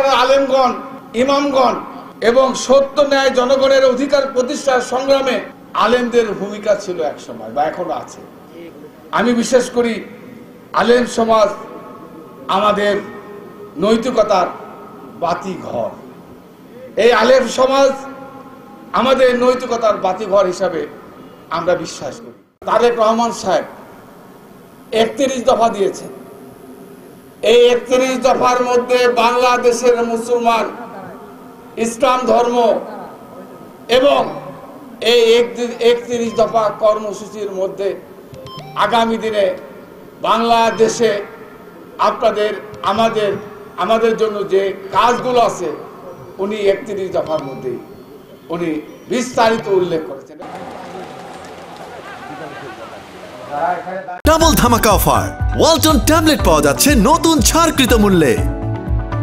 এলাকার আলেমগণ, ইমামগণ এবং সত্য ন্যায় জনগণের অধিকার প্রতিষ্ঠার সংগ্রামে আলেমদের ভূমিকা ছিল এক সময় বা এখনো আছে। আমি বিশ্বাস করি আলেম সমাজ আমাদের নৈতিকতার বাতিঘর। এই আলেম সমাজ আমাদের নৈতিকতার বাতিঘর হিসাবে আমরা বিশ্বাস করি। তারেক রহমান সাহেব 31 দফা দিয়েছেন। এই 31 দফার মধ্যে বাংলাদেশের মুসলমান, ইসলাম ধর্ম এবং এই 31 দফা কর্মসূচির মধ্যে আগামী দিনে বাংলাদেশে আপনাদের আমাদের জন্য যে কাজগুলো আছে উনি 31 দফার মধ্যে উনি বিস্তারিত উল্লেখ করেছেন। ডাবল ধামাকা অফার, ওয়ালটন ট্যাবলেট পাওয়া যাচ্ছে নতুন ছাড়কৃত মূল্যে।